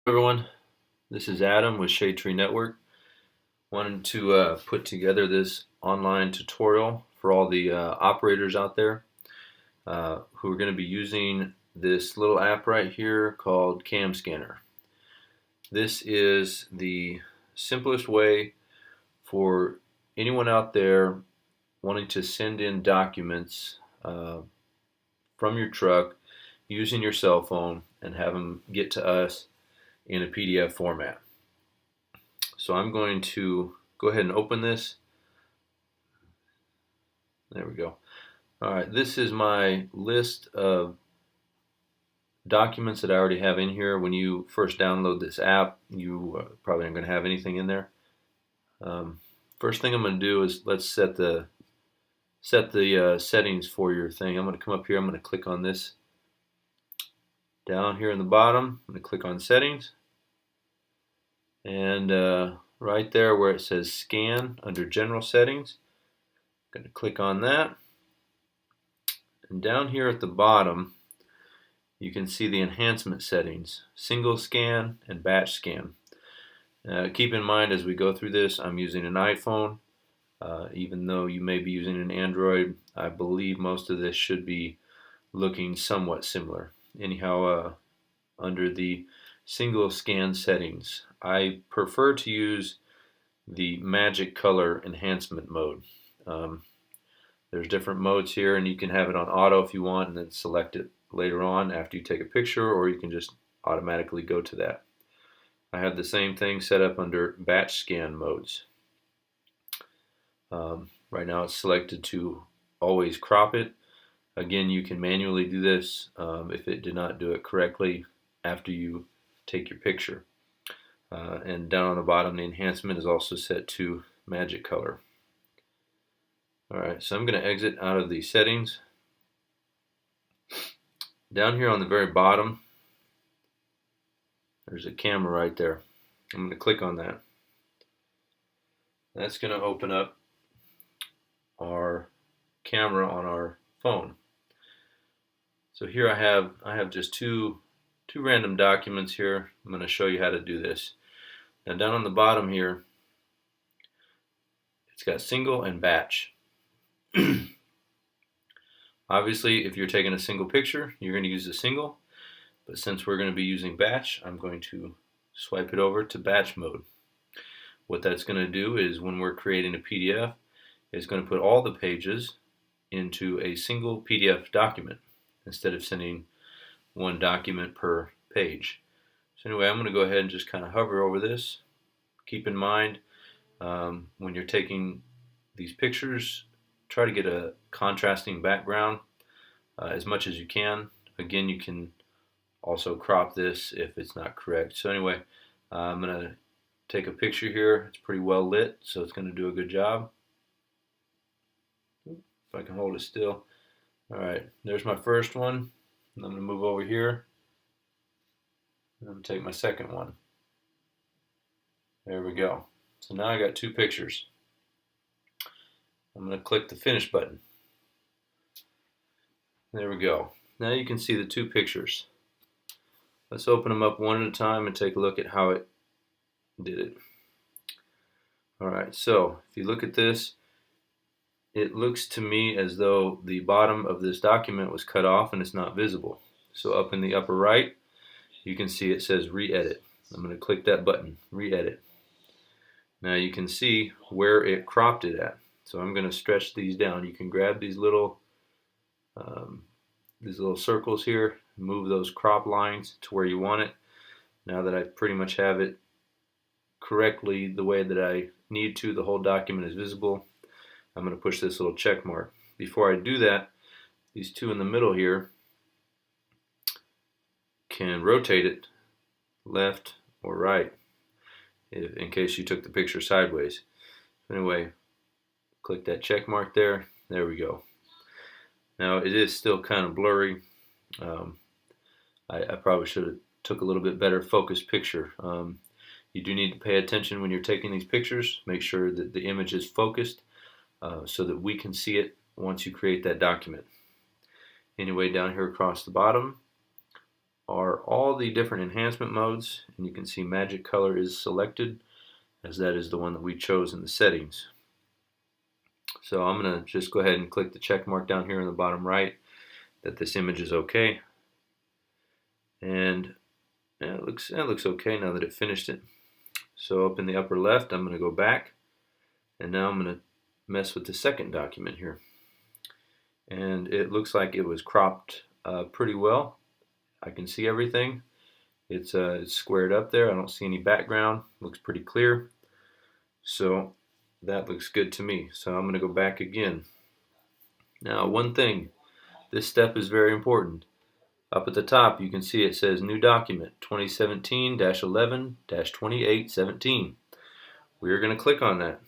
Everyone, this is Adam with Shade Tree Network. Wanted to put together this online tutorial for all the operators out there who are going to be using this little app right here called Cam Scanner. This is the simplest way for anyone out there wanting to send in documents from your truck using your cell phone and have them get to us in a PDF format. So I'm going to go ahead and open this. There we go. All right, this is my list of documents that I already have in here. When you first download this app, you probably aren't going to have anything in there. First thing I'm going to do is let's set the settings for your thing. I'm going to come up here. I'm going to click on this down here in the bottom. I'm going to click on settings, and right there where it says scan under general settings, I'm going to click on that. And down here at the bottom, you can see the enhancement settings, single scan and batch scan. Keep in mind as we go through this, I'm using an iPhone. Even though you may be using an Android, I believe most of this should be looking somewhat similar. Anyhow, under the single scan settings, I prefer to use the magic color enhancement mode. There's different modes here, and you can have it on auto if you want and then select it later on after you take a picture, or you can just automatically go to that. I have the same thing set up under batch scan modes. Right now it's selected to always crop it. Again, you can manually do this if it did not do it correctly after you take your picture. And down on the bottom, the enhancement is also set to magic color. Alright, so I'm going to exit out of the settings. Down here on the very bottom, there's a camera right there. I'm going to click on that. That's going to open up our camera on our phone. So here I have just two random documents here. I'm going to show you how to do this. Now down on the bottom here, it's got single and batch. Obviously, if you're taking a single picture, you're going to use the single, but since we're going to be using batch, I'm going to swipe it over to batch mode. What that's going to do is when we're creating a PDF, it's going to put all the pages into a single PDF document instead of sending one document per page. So anyway, I'm going to go ahead and just kind of hover over this. Keep in mind, when you're taking these pictures, try to get a contrasting background as much as you can. Again, you can also crop this if it's not correct. So anyway, I'm going to take a picture here. It's pretty well lit, so it's going to do a good job. If I can hold it still. Alright, there's my first one. I'm going to move over here. I'm going to take my second one. There we go. So now I got two pictures. I'm going to click the finish button. There we go. Now you can see the two pictures. Let's open them up one at a time and take a look at how it did it. Alright, so if you look at this, it looks to me as though the bottom of this document was cut off and it's not visible. So up in the upper right, you can see it says re-edit. I'm going to click that button, re-edit. Now you can see where it cropped it at. So I'm going to stretch these down. You can grab these little circles here, move those crop lines to where you want it. Now that I pretty much have it correctly the way that I need to, the whole document is visible, I'm going to push this little check mark. Before I do that, these two in the middle here can rotate it left or right in case you took the picture sideways. Anyway, click that check mark there. There we go. Now it is still kind of blurry. I probably should have took a little bit better focused picture. You do need to pay attention when you're taking these pictures. Make sure that the image is focused so that we can see it once you create that document. Anyway, down here across the bottom, are all the different enhancement modes, and you can see Magic Color is selected, as that is the one that we chose in the settings. So I'm going to just go ahead and click the check mark down here in the bottom right that this image is okay. And it looks okay now that it finished it. So up in the upper left, I'm going to go back, and now I'm going to mess with the second document here. And it looks like it was cropped pretty well. I can see everything. It's squared up there. I don't see any background. Looks pretty clear. So that looks good to me. So I'm going to go back again. Now, one thing, this step is very important. Up at the top, you can see it says New Document 2017-11-2817. We are going to click on that,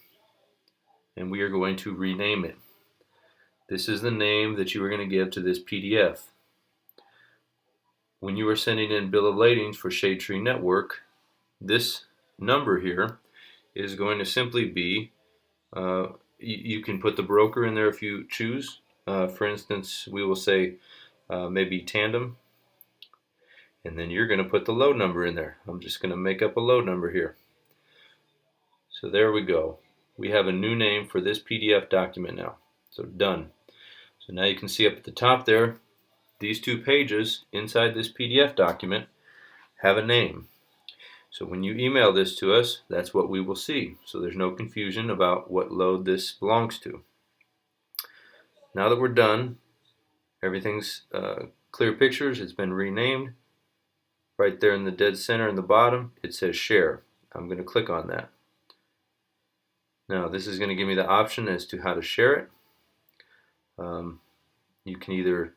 and we are going to rename it. This is the name that you are going to give to this PDF. When you are sending in bill of ladings for Shade Tree Network, this number here is going to simply be, you can put the broker in there if you choose. For instance, we will say maybe Tandem, and then you're going to put the load number in there. I'm just going to make up a load number here. So there we go. We have a new name for this PDF document now. So done. So now you can see up at the top there, these two pages inside this PDF document have a name. So when you email this to us, that's what we will see. So there's no confusion about what load this belongs to. Now that we're done, everything's clear pictures. It's been renamed. Right there in the dead center in the bottom, it says share. I'm going to click on that. Now this is going to give me the option as to how to share it. You can either,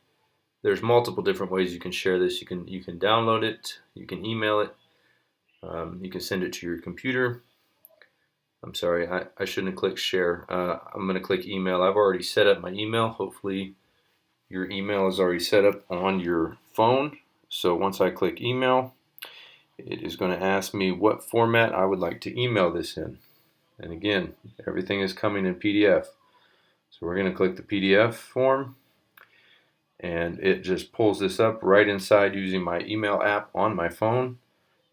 there's multiple different ways you can share this. You can download it, you can email it, you can send it to your computer. I'm sorry, I shouldn't have clicked share. I'm going to click email. I've already set up my email. Hopefully your email is already set up on your phone. So once I click email, it is going to ask me what format I would like to email this in. And again, everything is coming in PDF. So we're going to click the PDF form, and it just pulls this up right inside using my email app on my phone.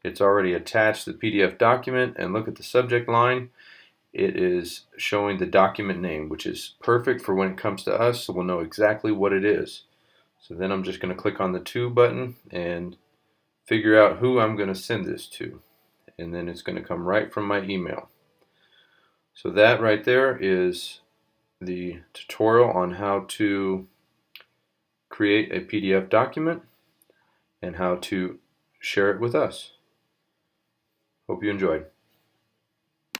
It's already attached the PDF document, and look at the subject line. It is showing the document name, which is perfect for when it comes to us, so we'll know exactly what it is. So then I'm just going to click on the to button and figure out who I'm going to send this to. And then it's going to come right from my email. So that right there is the tutorial on how to create a PDF document and how to share it with us. Hope you enjoyed.